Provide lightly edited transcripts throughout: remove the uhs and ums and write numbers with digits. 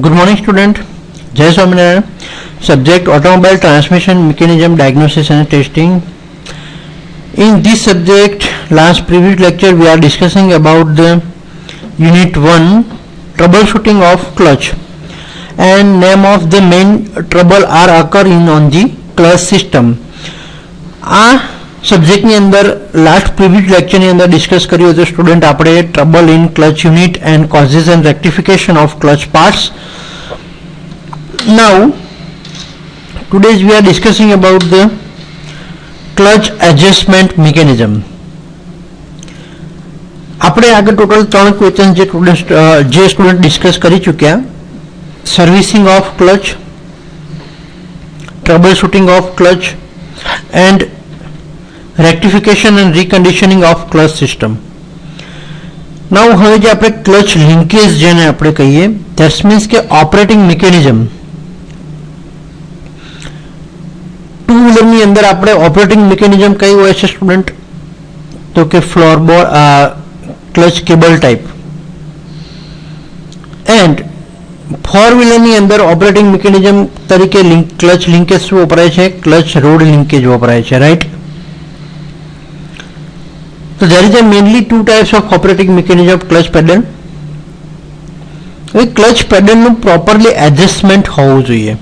Good morning, student. Jai Swaminarayan. Subject automobile transmission mechanism diagnosis and testing. In this subject, last previous lecture we are discussing about the unit 1 troubleshooting of clutch, and name of the main trouble are occurring on the clutch system. આ સબ્જેક્ટની અંદર last previous લેક્ચરની અંદર discuss કર્યું હતું student આપણે trouble in clutch unit and causes and rectification of clutch parts. Now today's we are discussing about the clutch adjustment mechanism. આપણે આગળ total 3 question જે student discuss કરી ચૂક્યા: servicing of clutch, trouble shooting of clutch and rectification and reconditioning of clutch system. Now હવે જે આપણે clutch linkage જેને આપણે કહીએ, that means કે ઓપરેટિંગ મિકેનિઝમ. ટુ વ્હીલરની અંદર આપણે ઓપરેટિંગ મિકેનિઝમ કઈ હોય છે સ્ટુડન્ટ? તો કે floorboard, clutch cable type. And four વ્હીલરની અંદર ઓપરેટિંગ મિકેનિઝમ તરીકે ક્લચ લિંકેજ શું વપરાય છે? ક્લચ રોડ લિંકેજ વપરાય છે, રાઈટ? તો there is mainly two types of operating mechanism of clutch pedal. હવે ક્લચ પેડલનું પ્રોપરલી એડજસ્ટમેન્ટ હોવું જોઈએ.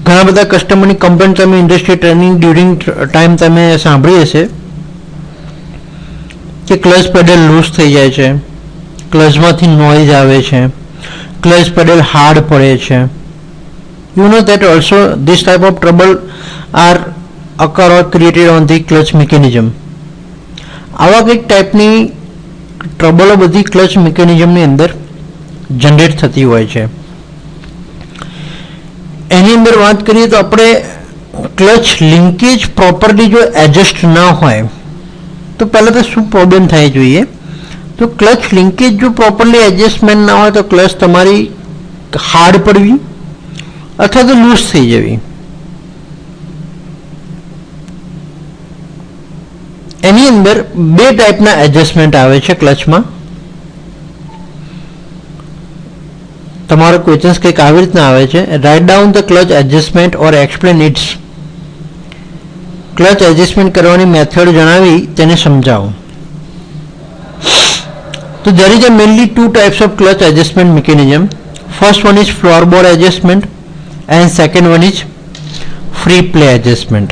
ઘણા બધા કસ્ટમરની કમ્પ્લેન્ટ તમે ઇન્ડસ્ટ્રી ટ્રેનિંગ ડ્યુરિંગ ટાઈમ તમે સાંભળી હશે કે ક્લચ પેડલ લૂઝ થઈ જાય છે, ક્લચમાંથી નોઇઝ આવે છે, ક્લચ પેડલ હાર્ડ પડે છે. You know that also this type of trouble are occur or created on the clutch mechanism. આવા કંઈક ટાઈપની ટ્રબલો બધી ક્લચ મિકેનિઝમની અંદર જનરેટ થતી હોય છે. એની અંદર વાત કરીએ તો આપણે ક્લચ લિંકેજ પ્રોપરલી જો એડજસ્ટ ના હોય તો પહેલાં તો શું પ્રોબ્લેમ થાય જોઈએ? તો ક્લચ લિંકેજ જો પ્રોપરલી એડજસ્ટમેન્ટ ના હોય તો ક્લચ તમારી હાર્ડ પડવી અથવા તો લૂઝ થઈ જવી. એની અંદર બે ટાઈપના એડજસ્ટમેન્ટ આવે છે ક્લચમાં. તમારો ક્વેશ્ચન્સ કંઈક આવી રીતના આવે છે: write down the clutch adjustment or explain its. Clutch adjustment કરવાની મેથડ જણાવી તેને સમજાવો. So there is mainly two types of clutch adjustment mechanism. First one is floorboard adjustment and second one is free play adjustment.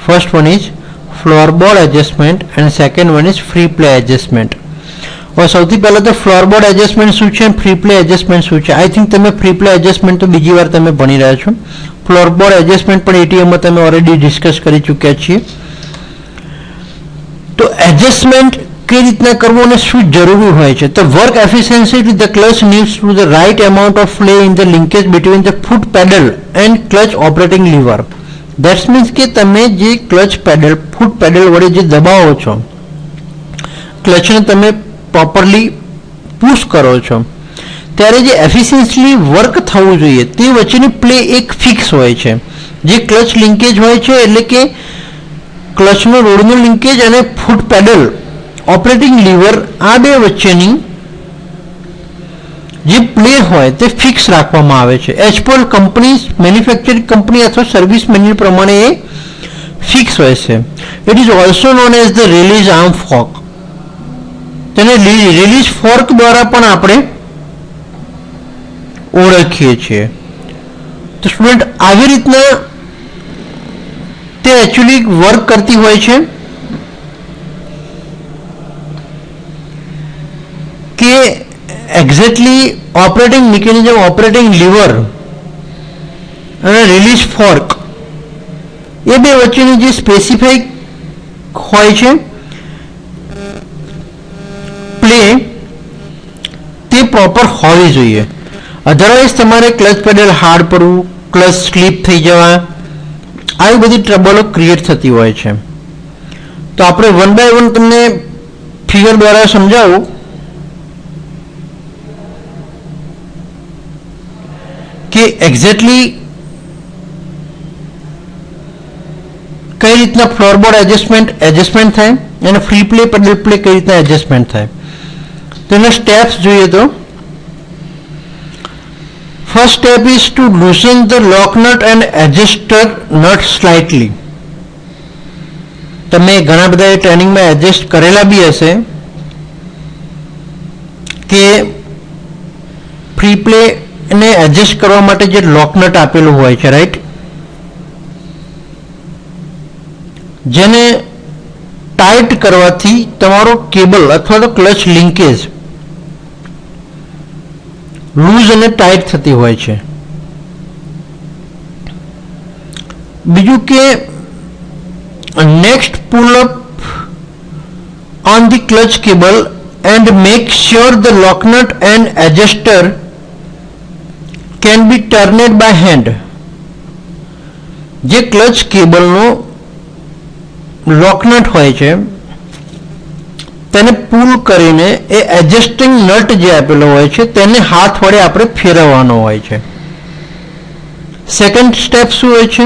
First one is floorboard adjustment and second one is free play adjustment. और સૌથી પહેલા તો floorboard adjustment શું છે, free play adjustment શું છે? I think તમે free play adjustment તો બીજી વાર તમે ભણી રહ્યા છો. ફ્લોરબોર્ડ એડજસ્ટમેન્ટ પણ એટીએમમાં તમે ઓલરેડી ડિસ્કસ કરી ચૂક્યા છીએ. તો એડજસ્ટમેન્ટ કઈ રીતના કરવું અને શું જરૂરી હોય છે? તો work efficiency the clutch needs to the right amount of play in the linkage between the foot pedal and clutch operating lever. That's means કે તમે જે ક્લચ પેડલ ફૂટ પેડલ વડે જે દબાવો છો, ક્લચને તમે પ્રોપરલી પુશ કરો છો, ત્યારે જે એફિશિયન્સલી વર્ક થવું જોઈએ તે વચ્ચેની પ્લે એક ફિક્સ હોય છે. જે ક્લચ લિંકેજ હોય છે એટલે કે ક્લચનો રોડનું લિંકેજ અને ફૂટ પેડલ ઓપરેટિંગ લીવર, આ બે વચ્ચેની જે પ્લે હોય તે ફિક્સ રાખવામાં આવે છે. As per company, manufacturing company અથવા સર્વિસ મેન્યુઅલ પ્રમાણે એ ફિક્સ હોય છે. It is also known as the release arm fork. તેને રિલીઝ ફોર્ક દ્વારા પણ આપણે ઓળખીએ છીએ. તો સ્ટુડન્ટ આવી રીતના તે એકચ્યુઅલી વર્ક કરતી હોય છે કે exactly operating mechanism, operating lever અને રિલીઝ ફોર્ક એ બે વચ્ચેની જે સ્પેસિફિક હોય છે પ્લે તે પ્રોપર હોવી જોઈએ. અધરવાઇઝ તમારે ક્લચ પેડલ હાર્ડ પડવું, ક્લચ સ્લીપ થઈ જવા, આવી બધી ટ્રબલો ક્રિએટ થતી હોય છે. તો આપણે વન બાય વન તમને ફિગર દ્વારા સમજાવું કે એક્ઝેક્ટલી કઈ રીતના ફ્લોરબોર્ડ એડજસ્ટમેન્ટ થાય. અને ફ્રી પ્લે પેડલ પ્લે કઈ રીતના એડજસ્ટમેન્ટ થાય. તો એના સ્ટેપ્સ જોઈએ તો first step is to loosen the lock nut and adjuster nut slightly. તમે ઘણા બધા ટ્રેનિંગમાં એડજસ્ટ કરેલા બી હશે કે ફ્રી પ્લે ને એડજસ્ટ કરવા માટે જે લોક નટ આપેલું હોય છે, રાઈટ, જેને ટાઈટ કરવાથી તમારો કેબલ અથવા તો ક્લચ લિંકેજ લૂઝ અને ટાઈટ થતી હોય છે. બીજું કે next pull up on the clutch cable and make sure the lock nut and adjuster can be turned by hand. જે ક્લચ કેબલનો લોકનટ હોય છે તેને પુલ કરીને એ એડજસ્ટિંગ નટ જે આપેલો હોય છે તેને હાથ વડે આપણે ફેરવવાનો હોય છે. સેકન્ડ સ્ટેપ શું હોય છે?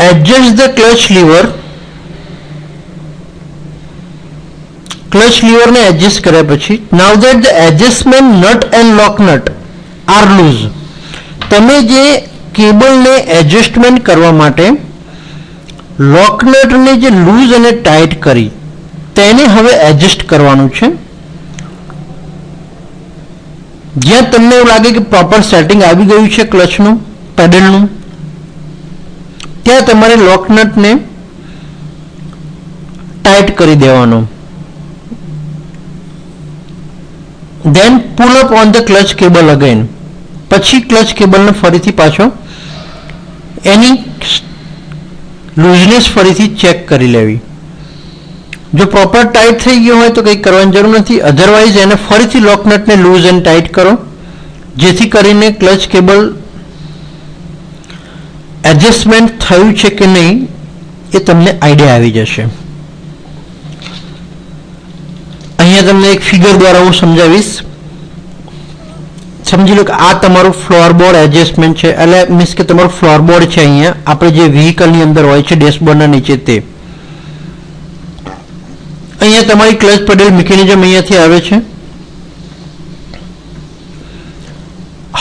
Adjust the clutch lever. Clutch લીવરને એડજસ્ટ કર્યા પછી now that the adjustment nut and lock nut are loose. તમે જે કેબલને એડજસ્ટમેન્ટ કરવા માટે લોકનટને જે લૂઝ અને ટાઈટ કરી તેને હવે એડજસ્ટ કરવાનું છે. જ્યાં તમને એવું લાગે કે પ્રોપર સેટિંગ આવી ગયું છે ક્લચનું, પેડલનું, ત્યાં તમારે લોકનટને ટાઈટ કરી દેવાનો. Then pull up on the clutch cable again. પછી ક્લચ કેબલને ફરીથી પાછો એની લૂઝનેસ ફરીથી ચેક કરી લેવી. જો પ્રોપર ટાઈટ થઈ ગયો હોય તો કંઈ કરવાની જરૂર નથી. અધરવાઇઝ એને ફરીથી લોકનટને લૂઝ એન્ડ ટાઈટ કરો, જેથી કરીને ક્લચ કેબલ એડજસ્ટમેન્ટ થયું છે કે નહીં એ તમને આઈડિયા આવી જશે. અહીંયા તમને એક ફિગર દ્વારા હું સમજાવીશ. સમજી લો કે આ તમારું ફ્લોરબોર્ડ એડજસ્ટમેન્ટ છે, એટલે મીન્સ કે તમારું ફ્લોરબોર્ડ છે અહીંયા આપણે જે વ્હીકલની અંદર હોય છે ડેશબોર્ડના નીચે તે. અહીંયા તમારી ક્લચ પેડલ મિકેનિઝમ અહીંયાથી આવે છે.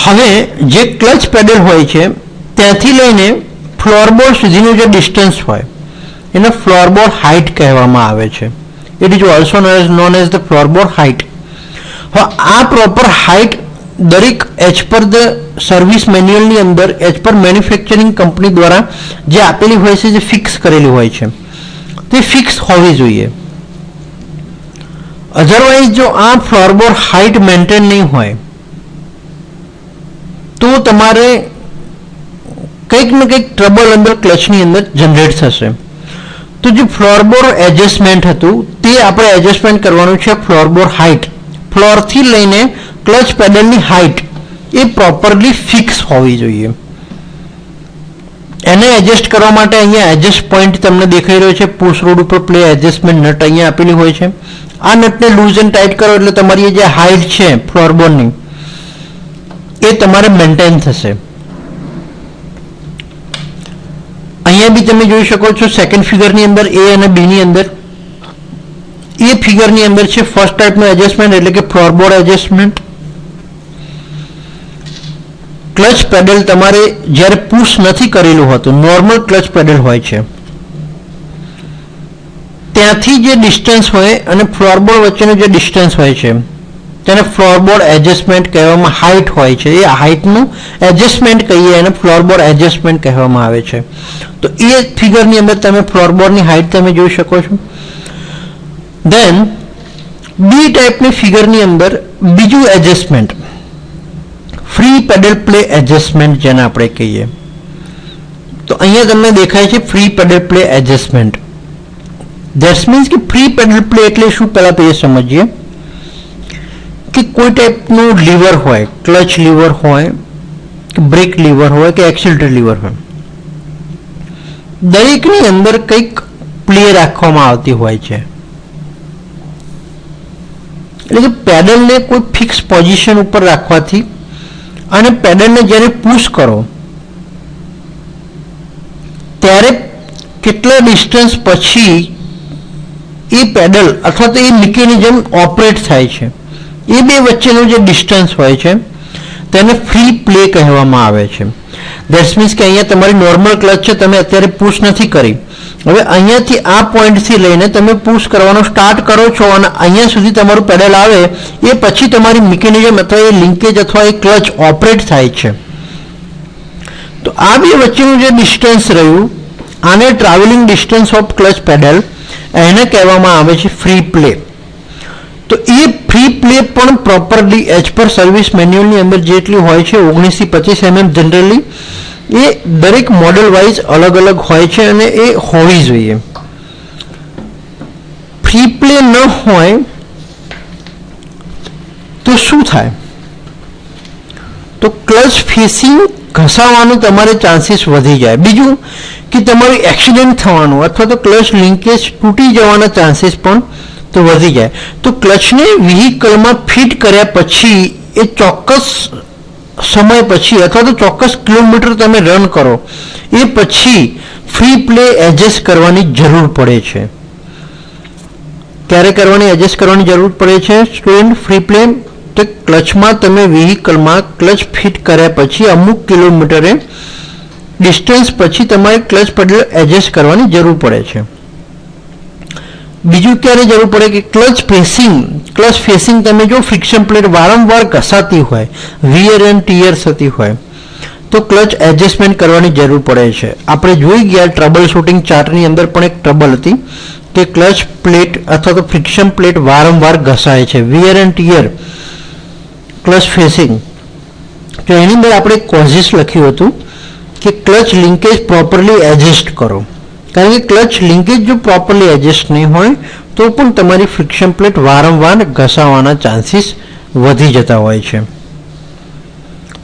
હવે જે ક્લચ પેડલ હોય છે ત્યાંથી લઈને ફ્લોરબોર્ડ સુધીનું જે ડિસ્ટન્સ હોય એને ફ્લોરબોર્ડ હાઇટ કહેવામાં આવે છે. It is also known as the floorboard height. હવે આ પ્રોપર હાઇટ દરેક એજ પર ધ સર્વિસ મેન્યુઅલની અંદર એજ પર મેન્યુફેક્ચરિંગ કંપની દ્વારા જે આપેલી હોય છે, જે ફિક્સ કરેલી હોય છે, તે ફિક્સ હોવી જોઈએ. અધરવાઇઝ જો આ ફ્લોરબોર્ડ હાઇટ મેન્ટેન નહીં હોય તો તમારે કંઈક ને કંઈક ટ્રબલ અંદર ક્લચની અંદર જનરેટ થશે. તો જે ફ્લોરબોર્ડ એડજસ્ટમેન્ટ હતું તે આપણે એડજસ્ટમેન્ટ કરવાનું છે. ફ્લોરબોર્ડ હાઇટ, ફ્લોરથી લઈને ક્લચ પેડલની હાઇટ એ પ્રોપરલી ફિક્સ હોવી જોઈએ. એને એડજસ્ટ કરવા માટે અહીંયા એડજસ્ટ પોઈન્ટ તમને દેખાઈ રહ્યો છે. પુશ રોડ ઉપર પ્લે એડજસ્ટમેન્ટ નટ અહીંયા આપેલી હોય છે. આ નટને લૂઝ એન્ડ ટાઈટ કરો એટલે તમારી જે હાઇટ છે ફ્લોરબોર્ડની એ તમારે મેન્ટેન થશે. અહીંયા બી તમે જોઈ શકો છો સેકન્ડ ફિગરની અંદર એ અને બી ની અંદર. એ ફિગરની અંદર છે ફર્સ્ટ ટાઈપનું એડજસ્ટમેન્ટ એટલે કે ફ્લોરબોર્ડ એડજસ્ટમેન્ટ. ક્લચ પેડલ તમારે જ્યારે પુશ નથી કરેલું હોતું, નોર્મલ ક્લચ પેડલ હોય છે, ત્યાંથી જે ડિસ્ટન્સ હોય અને ફ્લોરબોર્ડ વચ્ચેનું જે ડિસ્ટન્સ હોય છે તેને ફ્લોરબોર્ડ એડજસ્ટમેન્ટ કહેવામાં, હાઇટ હોય છે એ હાઇટનું એડજસ્ટમેન્ટ કહીએ અને ફ્લોરબોર્ડ એડજસ્ટમેન્ટ કહેવામાં આવે છે. તો એ ફિગરની અંદર તમે ફ્લોરબોર્ડની હાઇટ તમે જોઈ શકો છો. દેન બી ટાઈપની ફિગરની અંદર બીજું adjustment free pedal play adjustment જેને આપણે કહીએ. તો અહીંયા તમને દેખાય છે free pedal play adjustment. That's means કે ફ્રી પેડલ પ્લે એટલે શું, પહેલા તો એ સમજીએ કે કોઈ ટાઈપનું લીવર હોય, ક્લચ લીવર હોય કે બ્રેક લીવર હોય કે એક્સિલરેટર લીવર હોય, દરેકની અંદર કંઈક પ્લે રાખવામાં આવતી હોય છે. એટલે કે પેડલને કોઈ ફિક્સ પોઝિશન ઉપર રાખવાથી અને પેડલને જ્યારે પુશ કરો ત્યારે કેટલા ડિસ્ટન્સ પછી એ પેડલ અથવા તો એ મિકેનિઝમ ઓપરેટ થાય છે એ બે વચ્ચેનો જે ડિસ્ટન્સ હોય છે તેને ફ્રી પ્લે કહેવામાં આવે છે. ધેટ્સ મીન્સ કે અહીંયા તમારી નોર્મલ ક્લચ છે, તમે અત્યારે પુશ નથી કરી, હવે અહીંયાથી આ પોઈન્ટથી લઈને તમે પુશ કરવાનો સ્ટાર્ટ કરો છો અને અહીંયા સુધી તમારું પેડલ આવે એ પછી તમારી મિકેનિઝમ અથવા એ લિંકેજ અથવા એ ક્લચ ઓપરેટ થાય છે. તો આ બે વચ્ચેનું જે ડિસ્ટન્સ રહ્યું આને travelling distance of clutch pedal એને કહેવામાં આવે છે ફ્રી પ્લે. તો એ ફ્રી પ્લે પણ પ્રોપરલી એઝ પર સર્વિસ મેન્યુઅલની અંદર જેટલી હોય છે 19 થી 25 mm જનરલી એ દરેક મોડેલ વાઇઝ અલગ અલગ હોય છે અને એ હોવી જોઈએ. ફ્રી પ્લે ન હોય તો શું થાય? તો ક્લચ ફેસિંગ ઘસાવાનું તમારે ચાન્સીસ વધી જાય. બીજું કે તમારું એક્સિડન્ટ થવાનું અથવા તો ક્લચ લિંકેજ તૂટી જવાના ચાન્સીસ પણ તો વધી જાય. તો ક્લચને વ્હીકલમાં ફિટ કર્યા પછી એ ચોક્કસ સમય પછી અથવા તો ચોક્કસ કિલોમીટર તમે રન કરો એ પછી ફ્રી પ્લે એડજસ્ટ કરવાની જરૂર પડે છે. ક્યારે કરવાની એડજસ્ટ કરવાની જરૂર પડે છે સ્ટુડન્ટ? ફ્રી પ્લે તો ક્લચમાં તમે વ્હીકલમાં ક્લચ ફિટ કર્યા પછી અમુક કિલોમીટરે ડિસ્ટન્સ પછી તમારે ક્લચ પેડલ એડજસ્ટ કરવાની જરૂર પડે છે. બીજું ક્યારે જરૂર પડે કે ક્લચ ફેસિંગ તમે જો ફ્રિક્શન પ્લેટ વારંવાર ઘસાતી હોય, વિયર એન્ડ ટીયર થતી હોય તો ક્લચ એડજસ્ટમેન્ટ કરવાની જરૂર પડે છે. આપણે જોઈ ગયા ટ્રબલ શૂટિંગ ચાર્ટની અંદર પણ એક ટ્રબલ હતી કે ક્લચ પ્લેટ અથવા તો ફ્રિક્શન પ્લેટ વારંવાર ઘસાય છે, wear and tear clutch facing. તો એની અંદર આપણે કોઝિસ લખ્યું હતું કે ક્લચ લિંકેજ પ્રોપરલી એડજસ્ટ કરો, કારણ કે ક્લચ લિંકેજ જો પ્રોપરલી એડજસ્ટ નહીં હોય તો પણ તમારી ફ્રિક્શન પ્લેટ વારંવાર ઘસાવાના ચાન્સીસ વધી જતા હોય છે.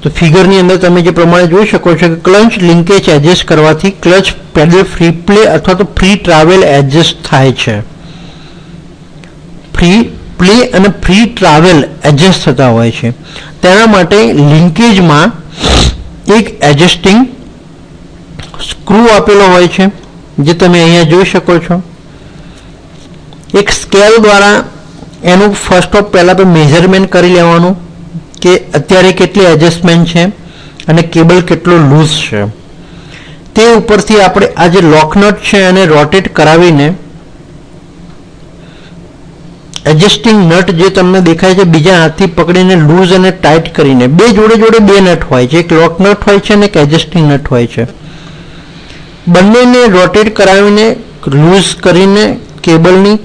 તો ફિગરની અંદર તમે જે પ્રમાણે જોઈ શકો છો કે ક્લચ લિંકેજ એડજસ્ટ કરવાથી ક્લચ પેડલ ફ્રી પ્લે અથવા તો ફ્રી ટ્રાવેલ એડજસ્ટ થાય છે. ફ્રી પ્લે અને ફ્રી ટ્રાવેલ એડજસ્ટ થતા હોય છે. તેના માટે લિંકેજમાં એક એડજસ્ટિંગ સ્ક્રૂ આપેલો હોય છે જે તમે અહીંયા જોઈ શકો છો. એક સ્કેલ દ્વારા એનું ફર્સ્ટ ઓફ પહેલાં તો મેઝરમેન્ટ કરી લેવાનું કે અત્યારે કેટલી એડજસ્ટમેન્ટ છે અને કેબલ કેટલો લૂઝ છે. તે ઉપરથી આપણે આ જે લોકનટ છે એને રોટેટ કરાવીને એડજસ્ટિંગ નટ જે તમને દેખાય છે બીજા હાથથી પકડીને લૂઝ અને ટાઈટ કરીને બે જોડે બે નટ હોય છે, એક લોક નટ હોય છે અને એક એડજસ્ટિંગ નટ હોય છે. બંનેને રોટેટ કરાવીને લૂઝ કરીને કેબલની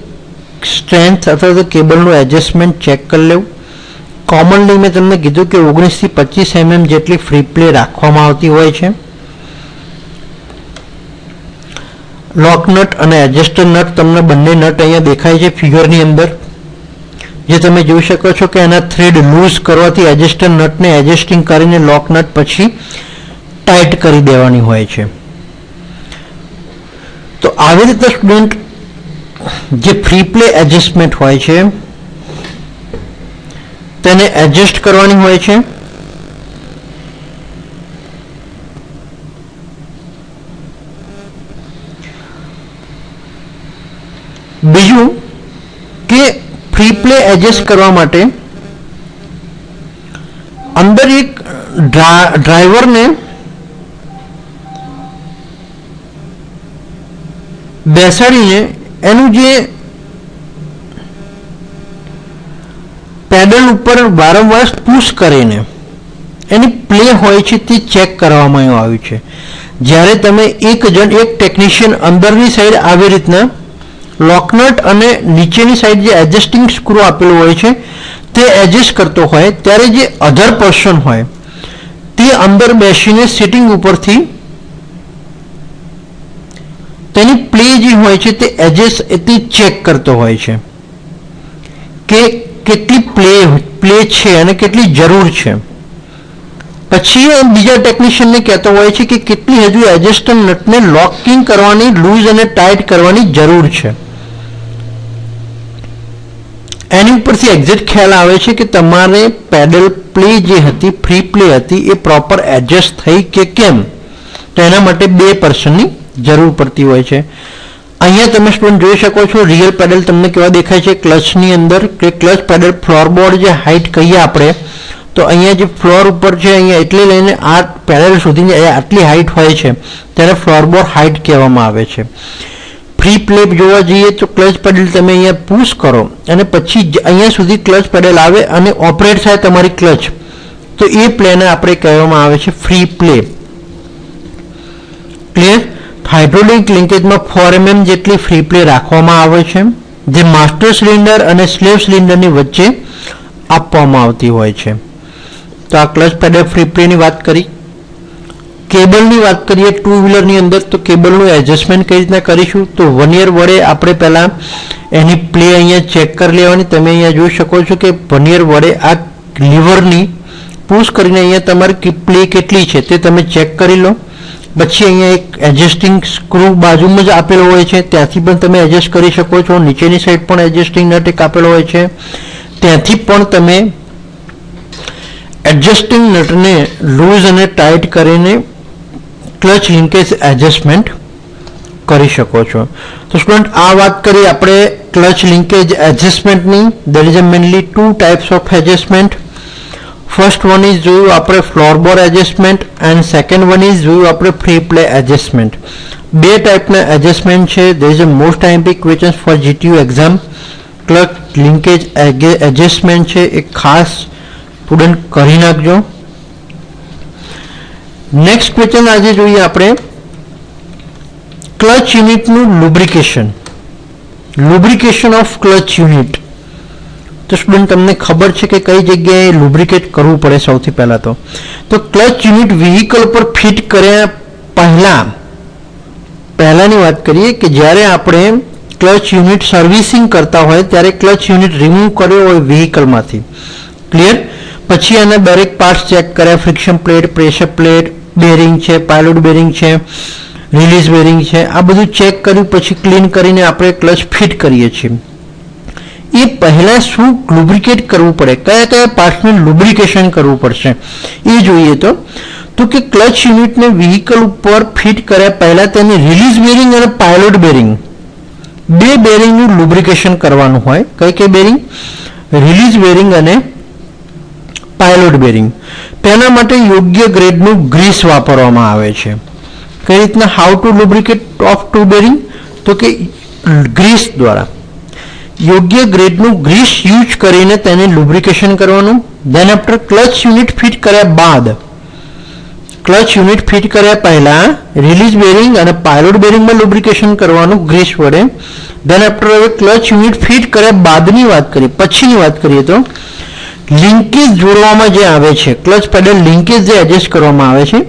સ્ટ્રેન્થ અથવા તો કેબલનું એડજસ્ટમેન્ટ ચેક કરી લેવું. કોમનલી મેં તમને કીધું કે 19 થી 25 mm જેટલી ફ્રી પ્લે રાખવામાં આવતી હોય છે. લોક નટ અને એડજસ્ટર નટ તમને બંને નટ અહીંયા દેખાય છે ફિગરની અંદર, જે તમે જોઈ શકો છો કે એના થ્રેડ લૂઝ કરવાથી એડજસ્ટર નટને એડજસ્ટિંગ કરીને લોક નટ પછી ટાઈટ કરી દેવાની હોય છે. તો આવી રીતે સ્ટુડન્ટ જે ફ્રી પ્લે એડજસ્ટમેન્ટ હોય છે તેને એડજસ્ટ કરવાની હોય છે. બીજું કે ફ્રી પ્લે એડજસ્ટ કરવા માટે અંદર એક ડ્રાઈવરને બેસાડીને એનું જે પેડલ ઉપર વારંવાર પુશ કરીને એની પ્લે હોય છે તે ચેક કરવામાં આવ્યું છે. જ્યારે તમે એક ટેકનિશિયન અંદરની સાઈડ આવી રીતના લોકનટ અને નીચેની સાઈડ જે એડજસ્ટિંગ સ્ક્રૂ આપેલું હોય છે તે એડજસ્ટ કરતો હોય ત્યારે જે અધર પર્સન હોય તે અંદર બેસીને સિટિંગ ઉપરથી તેની પ્લે જે હોય છે તે એડજસ્ટ તે ચેક કરતો હોય છે કે કેટલી પ્લે છે અને કેટલી જરૂર છે. પછી બીજા ટેકનિશિયનને કહેતો હોય છે કે કેટલી હજુ એડજસ્ટર નટને લોકિંગ કરવાની, લૂઝ અને ટાઈટ કરવાની જરૂર છે. એની ઉપરથી એક્ઝેક્ટ ખ્યાલ આવે છે કે તમારે પેડલ પ્લે જે હતી, ફ્રી પ્લે હતી, એ પ્રોપર એડજસ્ટ થઈ કે કેમ. તો એના માટે બે પર્સનની જરૂર પડતી હોય છે. અહીંયા તમે સ્ટુડન્ટ જોઈ શકો છો રિયલ પેડલ તમને કેવા દેખાય છે ક્લચની અંદર કે ક્લચ પેડલ ફ્લોરબોર્ડ જે હાઇટ કહીએ આપણે તો અહીંયા જે ફ્લોર ઉપર છે અહીંયા એટલે લઈને આ પેડલ સુધીની આટલી હાઇટ હોય છે ત્યારે ફ્લોરબોર્ડ હાઇટ કહેવામાં આવે છે. ફ્રી પ્લે જોવા જઈએ તો ક્લચ પેડલ તમે અહીંયા પુશ કરો અને પછી અહીંયા સુધી ક્લચ પેડલ આવે અને ઓપરેટ થાય તમારી ક્લચ તો એ પ્લેને આપણે કહેવામાં આવે છે ફ્રી પ્લે. ક્લિયર? હાઇડ્રોલિક લિંકેજમાં 4 mm જેટલી ફ્રી પ્લે રાખવામાં આવે છે જે માસ્ટર સિલિન્ડર અને સ્લેવ સિલિન્ડરની વચ્ચે આપવામાં આવતી હોય છે. તો આ ક્લચ પેડલ ફ્રી પ્લેની વાત કરી. કેબલની વાત કરીએ ટુ વ્હીલરની અંદર તો કેબલનું એડજસ્ટમેન્ટ કઈ રીતના કરીશું તો વનિયર વડે આપણે પહેલા એની પ્લે અહીંયા ચેક કરી લેવાની. તમે અહીંયા જોઈ શકો છો કે વનિયર વડે આ લીવરની પુશ કરીને અહીંયા તમારી પ્લે કેટલી છે તે તમે ચેક કરી લો. પછી અહીંયા એક એડજસ્ટિંગ સ્ક્રૂ બાજુમાં જ આપેલો હોય છે ત્યાંથી પણ તમે એડજસ્ટ કરી શકો છો. નીચેની સાઈડ પણ એડજસ્ટિંગ નટ એક આપેલો હોય છે ત્યાંથી પણ તમે એડજસ્ટિંગ નટને લૂઝ અને ટાઈટ કરીને ક્લચ લિંકેજ એડજસ્ટમેન્ટ કરી શકો છો. તો સ્ટુડન્ટ આ વાત કરી આપણે ક્લચ લિંકેજ એડજસ્ટમેન્ટની. There is mainly 2 types of adjustment. First one is જોયું આપણે floorboard adjustment and second one is જોયું આપણે ફ્રી પ્લે એડજસ્ટમેન્ટ. બે ટાઈપના એડજસ્ટમેન્ટ છે. ધેર ઇઝ અ મોસ્ટ ટાઈમ્પિક question for GTU exam. Clutch linkage adjustment છે એ ખાસ સ્ટુડન્ટ કરી નાખજો. નેક્સ્ટ ક્વેશ્ચન આજે જોઈએ આપણે ક્લચ યુનિટનું lubrication. Lubrication of clutch unit. તો સ્ટુડન્ટ તમને ખબર છે કે કઈ જગ્યાએ લુબ્રિકેટ કરવું પડે સૌથી પહેલા તો ક્લચ યુનિટ વ્હીકલ પર ફિટ કર્યા પહેલાની વાત કરીએ કે જ્યારે આપણે ક્લચ યુનિટ સર્વિસિંગ કરતા હોય ત્યારે ક્લચ યુનિટ રિમૂવ કર્યો હોય વ્હીકલમાંથી. ક્લિયર? પછી આના દરેક પાર્ટ્સ ચેક કર્યા. Friction plate, pressure plate, bearing છે, પાયલોટ બેરિંગ છે, રિલીઝ બેરિંગ છે, આ બધું ચેક કર્યું પછી ક્લીન કરીને આપણે ક્લચ ફિટ કરીએ છીએ. એ પહેલા શું લુબ્રિકેટ કરવું પડે, કયા કયા પાર્ટ્સને લુબ્રિકેશન કરવું પડશે એ જોઈએ. તો કે ક્લચ યુનિટને વ્હીકલ ઉપર ફિટ કર્યા પહેલા તેની રિલીઝ બેરિંગ અને પાયલોટ બેરિંગ બે બેરિંગનું લુબ્રિકેશન કરવાનું હોય. કઈ બેરિંગ? રિલીઝ બેરિંગ અને પાયલોટ બેરિંગ. તેના માટે યોગ્ય ગ્રેડનું ગ્રીસ વાપરવામાં આવે છે. કઈ રીતના? How to lubricate of to bearing તો કે ગ્રીસ દ્વારા યોગ્ય ગ્રેડનું ગ્રીસ યુઝ કરીને તેને લુબ્રિકેશન કરવાનું. Than after clutch unit fit કર્યા બાદ ક્લચ યુનિટ ફિટ કર્યા પહેલા રિલીઝ બેરિંગ અને પાયલોટ બેરિંગમાં લુબ્રિકેશન કરવાનું ગ્રીસ વડે. ધેન આફ્ટર હવે ક્લચ યુનિટ ફિટ કર્યા બાદની વાત કરીએ, પછીની વાત કરીએ તો લિંકેજ જોડવામાં જે આવે છે ક્લચ પેડલ લિંકેજ જે એડજસ્ટ કરવામાં આવે છે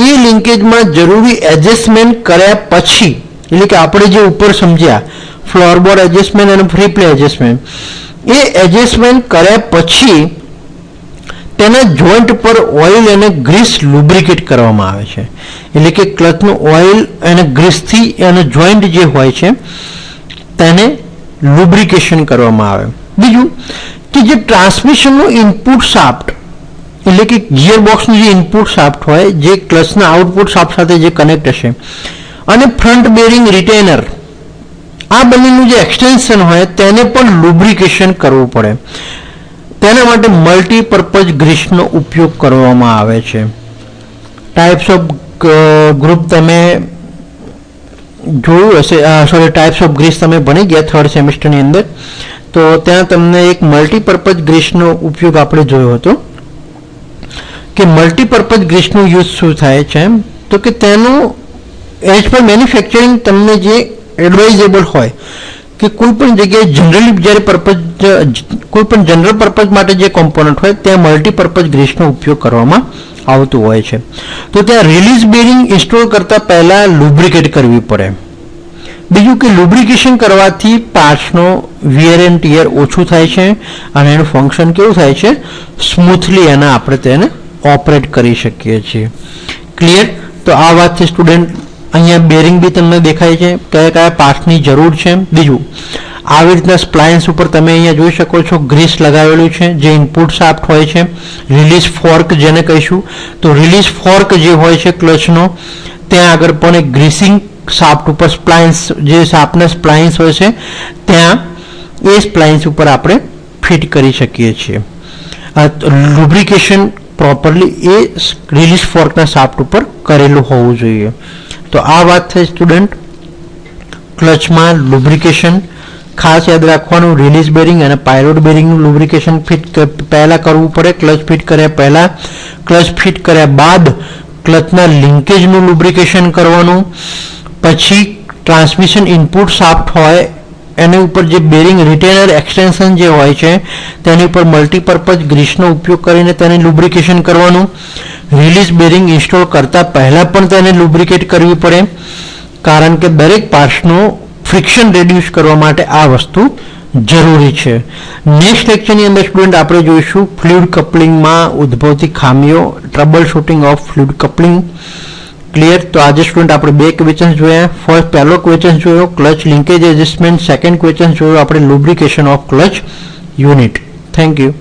એ લિંકેજમાં જરૂરી એડજસ્ટમેન્ટ કર્યા પછી એટલે કે આપણે જે ઉપર સમજ્યા ફ્લોરબોર્ડ એડજસ્ટમેન્ટ અને ફ્રી પ્લે એડજસ્ટમેન્ટ એ એડજસ્ટમેન્ટ કર્યા પછી તેના જોઈન્ટ પર ઓઇલ અને ગ્રીસ લુબ્રિકેટ કરવામાં આવે છે. એટલે કે ક્લચનું ઓઇલ અને ગ્રીસથી એનો જોઈન્ટ જે હોય છે તેને લુબ્રિકેશન કરવામાં આવે. બીજું કે જે ટ્રાન્સમિશનનું ઇનપુટ શાફ્ટ એટલે કે ગિયર બોક્સનું જે ઇનપુટ શાફ્ટ હોય જે ક્લચના આઉટપુટ શાફ્ટ સાથે જે કનેક્ટ હશે અને ફ્રન્ટ બેરિંગ રિટેનર આ બંનેનું જે એક્સટેન્શન હોય તેને પણ લુબ્રિકેશન કરવું પડે. તેના માટે મલ્ટીપર્પઝ ગ્રીસનો ઉપયોગ કરવામાં આવે છે. ટાઈપ્સ ઓફ ગ્રુપ તમે જોયું હશે, ટાઈપ્સ ઓફ ગ્રીસ તમે ભણી ગયા થર્ડ સેમિસ્ટરની અંદર. તો ત્યાં તમને એક મલ્ટીપર્પઝ ગ્રીસનો ઉપયોગ આપણે જોયો હતો કે મલ્ટીપર્પઝ ગ્રીસનો યુઝ શું થાય છે તો કે તેનું એઝ પર મેન્યુફેક્ચરિંગ તમને જે એડવાઇઝેબલ હોય કે કોઈ પણ જગ્યાએ જનરલી જ્યારે કોઈ પણ જનરલ પર્પઝ માટે જે કોમ્પોનન્ટ હોય ત્યાં મલ્ટીપર્પઝ ગ્રીસનો ઉપયોગ કરવામાં આવતું હોય છે. તો ત્યાં રિલીઝ બેરિંગ ઇન્સ્ટોલ કરતા પહેલા લુબ્રિકેટ કરવી પડે. બીજું કે લુબ્રિકેશન કરવાથી પાર્ટ્સનો વિયર એન્ડ ટિયર ઓછું થાય છે અને એનું ફંક્શન કેવું થાય છે? સ્મૂથલી એના આપણે તેને ઓપરેટ કરી શકીએ છીએ. ક્લિયર? તો આ વાત છે સ્ટુડન્ટ. અહીંયા બેરિંગ બી તમને દેખાય છે કયા કયા પાર્ટ્સની જરૂર છે. બીજું આવી રીતના સ્પ્લાઇન્સ ઉપર તમે અહીંયા જોઈ શકો છો ગ્રીસ લગાવેલું છે જે ઇનપુટ શાફ્ટ હોય છે. રિલીઝ ફોર્ક જેને કહીશું તો રિલીઝ ફોર્ક જે હોય છે ક્લચનો ત્યાં આગળ પણ એક ગ્રીસિંગ શાફ્ટ ઉપર સ્પ્લાઇન્સ, જે શાફ્ટના સ્પ્લાઇન્સ હોય છે ત્યાં એ સ્પ્લાઇન્સ ઉપર આપણે ફિટ કરી શકીએ છીએ. લુબ્રિકેશન પ્રોપરલી એ રિલીઝ ફોર્કના શાફ્ટ ઉપર કરેલું હોવું જોઈએ. તો આ વાત થઈ સ્ટુડન્ટ ક્લચમાં લુબ્રિકેશન. ખાસ યાદ રાખવાનું, રિલીઝ બેરિંગ અને પાયલોટ બેરિંગનું લુબ્રિકેશન ફિટ પહેલા કરવું પડે. ક્લચ ફિટ કર્યા પહેલા, ક્લચ ફિટ કર્યા બાદ ક્લચના લિંકેજનું લુબ્રિકેશન કરવાનું. પછી ટ્રાન્સમિશન ઇનપુટ શાફ્ટ હોય એની ઉપર જે બેરિંગ રિટેનર એક્સટેન્શન જે હોય છે તેની ઉપર મલ્ટીપર્પઝ ગ્રીસનો ઉપયોગ કરીને તેને લુબ્રિકેશન કરવાનું. રિલીઝ બેરિંગ ઇન્સ્ટોલ કરતા પહેલા પણ તેને લુબ્રિકેટ કરવી પડે, કારણ કે દરેક પાર્ટ્સનું ફ્રિક્શન રેડ્યુસ કરવા માટે આ વસ્તુ જરૂરી છે. નેક્સ્ટ લેક્ચરની અંદર સ્ટુડન્ટ આપણે જોઈશું ફ્લુઇડ કપલિંગમાં ઉદ્ભવતી ખામીઓ, trouble shooting of fluid coupling. Clear? તો આજે સ્ટુડન્ટ આપણે બે ક્વેશ્ચન જોયા. પહેલો ક્વેશ્ચન જોયો clutch linkage adjustment, second question જોયો આપણે lubrication of clutch unit. Thank you.